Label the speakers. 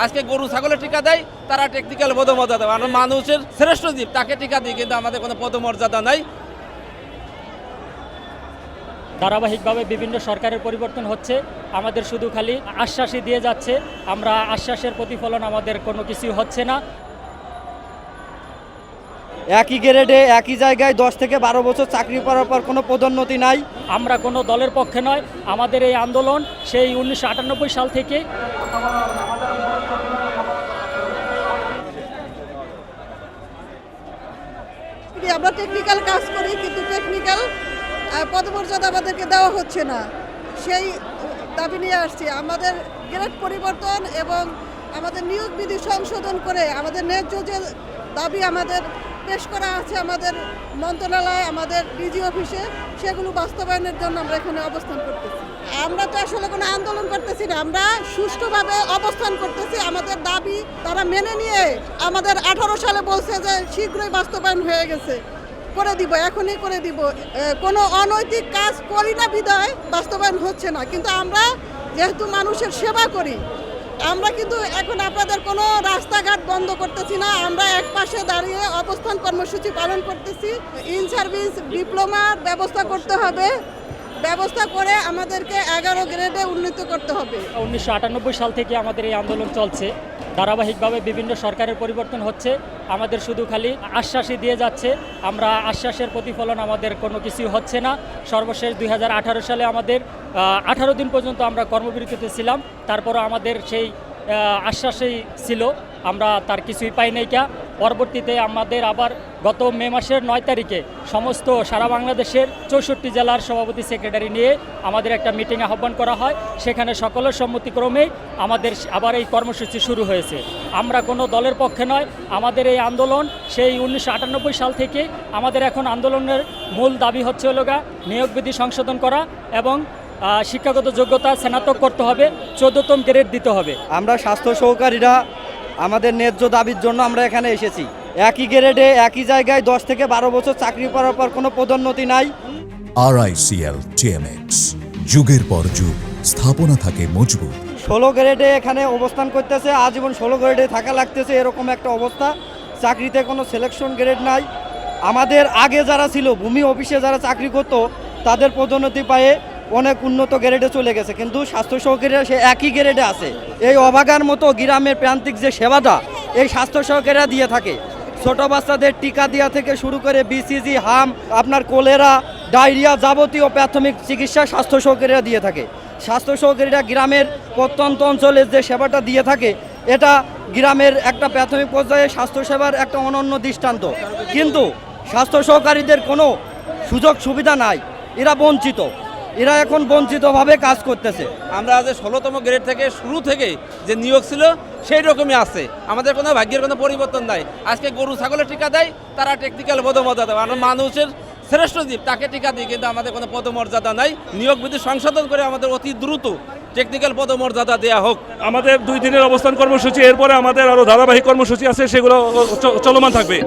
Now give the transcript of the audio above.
Speaker 1: আজকে গরু ছাগলের টিকা দেয়, তারা টেকনিক্যাল পদমর্যাদা দেয়। আমরা মানুষের শ্রেষ্ঠ জীব, তাকে টিকা দিই, কিন্তু আমাদের কোনো পদমর্যাদা নাই।
Speaker 2: ধারাবাহিকভাবে বিভিন্ন সরকারের পরিবর্তন হচ্ছে, আমাদের শুধু খালি আশ্বাসই দিয়ে যাচ্ছে, আমরা আশ্বাসের প্রতিফলন আমাদের কোনো কিছু হচ্ছে না।
Speaker 3: একই গ্রেডে একই জায়গায় 10 থেকে 12 বছর চাকরি করার পর কোনো পদোন্নতি নাই।
Speaker 2: আমরা কোনো দলের পক্ষে নয়, আমাদের এই আন্দোলন সেই 1998 সাল থেকে।
Speaker 4: আমরা টেকনিক্যাল কাজ করি, কিন্তু টেকনিক্যাল পদমর্যাদা আমাদেরকে দেওয়া হচ্ছে না। সেই দাবি নিয়ে আসছি, আমাদের গ্রেড পরিবর্তন এবং আমাদের নিয়োগ বিধি সংশোধন করে আমাদের ন্যায্য যে দাবি আমাদের পেশ করা আছে আমাদের মন্ত্রণালয়, আমাদের ডিজি অফিসে, সেগুলো বাস্তবায়নের জন্য আমরা এখানে অবস্থান করতেছি। আমরা তো আসলে কোনো আন্দোলন করতেছি না, আমরা সুষ্ঠুভাবে অবস্থান করতেছি। আমাদের দাবি তারা মেনে নিয়ে আমাদের 18 সালে বলছে যে শীঘ্রই বাস্তবায়ন হয়ে গেছে, করে দিব, এখনই করে দিব। কোনো অনৈতিক কাজ করি না বিধায় বাস্তবায়ন হচ্ছে না, কিন্তু আমরা যেহেতু মানুষের সেবা করি, আমরা কিন্তু এখন আপনাদের কোনো রাস্তাঘাট বন্ধ করতেছি না। আমরা এক পাশে দাঁড়িয়ে অবস্থান কর্মসূচি পালন করতেছি। ইন সার্ভিস ডিপ্লোমার ব্যবস্থা করতে হবে, ব্যবস্থা করে আমাদেরকে 11 গ্রেডে উন্নীত করতে হবে।
Speaker 2: 1998 সাল থেকে আমাদের এই আন্দোলন চলছে, ধারাবাহিকভাবে বিভিন্ন সরকারের পরিবর্তন হচ্ছে, আমাদের শুধু খালি আশ্বাসই দিয়ে যাচ্ছে, আমরা আশ্বাসের প্রতিফলন আমাদের কোনো কিছু হচ্ছে না। সর্বশেষ 2018 সালে আমাদের 18 দিন পর্যন্ত আমরা কর্মবিরতিতে ছিলাম, তারপরও আমাদের সেই আশ্বাসই ছিল, আমরা তার কিছুই পাই নাই। পরবর্তীতে আমাদের আবার গত মে মাসের 9 তারিখে সমস্ত সারা বাংলাদেশের 64 জেলার সভাপতি সেক্রেটারি নিয়ে আমাদের একটা মিটিং আহ্বান করা হয়। সেখানে সকলের সম্মতিক্রমে আমাদের আবার এই কর্মসূচি শুরু হয়েছে। আমরা কোনো দলের পক্ষে নয়, আমাদের এই আন্দোলন সেই 1998 সাল থেকে। আমাদের এখন আন্দোলনের মূল দাবি হচ্ছে নিয়োগ বিধি সংশোধন করা এবং শিক্ষাগত যোগ্যতা স্নাতক করতে হবে, 14তম গ্রেড দিতে হবে।
Speaker 3: আমরা স্বাস্থ্য সহকারীরা আমাদের ন্যায্য দাবির জন্য আমরা এখানে এসেছি। একই গ্রেডে একই জায়গায় 10 থেকে 12 বছর চাকরি করার পর কোনো পদোন্নতি নাই।
Speaker 5: RICL TMX, যুগের পর যুগ স্থাপনা থাকে মজবুত।
Speaker 3: 16 গ্রেডে এখানে অবস্থান করতেছে, আজীবন 16 গ্রেডে থাকা লাগতেছে, এরকম একটা অবস্থা। চাকরিতে কোনো সিলেকশন গ্রেড নাই। আমাদের আগে যারা ছিল ভূমি অফিসে যারা চাকরি করতো, তাদের পদোন্নতি পায়ে অনেক উন্নত গ্রেডে চলে গেছে, কিন্তু স্বাস্থ্য সহকারীরা সে একই গ্রেডে আছে। এই অভাগার মতো গ্রামের প্রান্তিক যে সেবাটা এই স্বাস্থ্য সহকারীরা দিয়ে থাকে। ছোট বাচ্চাদের টিকা দেওয়া থেকে শুরু করে BCG, হাম, আপনার কোলেরা, ডায়রিয়া, যাবতীয় প্রাথমিক চিকিৎসা স্বাস্থ্য সহকারীরা দিয়ে থাকে। স্বাস্থ্য সহকারীরা গ্রামের প্রত্যন্ত অঞ্চলে যে সেবাটা দিয়ে থাকে, এটা গ্রামের একটা প্রাথমিক পর্যায়ে স্বাস্থ্যসেবার একটা অনন্য দৃষ্টান্ত। কিন্তু স্বাস্থ্য সহকারীদের কোনো সুযোগ সুবিধা নাই, এরা বঞ্চিত, এরা এখন বঞ্চিতভাবে কাজ করতেছে।
Speaker 1: আমরা যে 16তম গ্রেড থেকে শুরু থেকে যে নিয়োগ ছিল সেই রকমই আছে, আমাদের কোনো ভাগ্যের কোনো পরিবর্তন নাই। আজকে গরু ছাগলের টিকা দেয়, তারা টেকনিক্যাল পদমর্যাদা দেয়। আমরা মানুষের শ্রেষ্ঠ জীব, তাকে টিকা দিই, কিন্তু আমাদের কোনো পদমর্যাদা নাই। নিয়োগ বিধি সংশোধন করে আমাদের অতি দ্রুত টেকনিক্যাল পদমর্যাদা দেওয়া হোক।
Speaker 6: আমাদের 2 দিনের অবস্থান কর্মসূচি, এরপরে আমাদের আরও ধারাবাহিক কর্মসূচি আছে, সেগুলো চলমান থাকবে।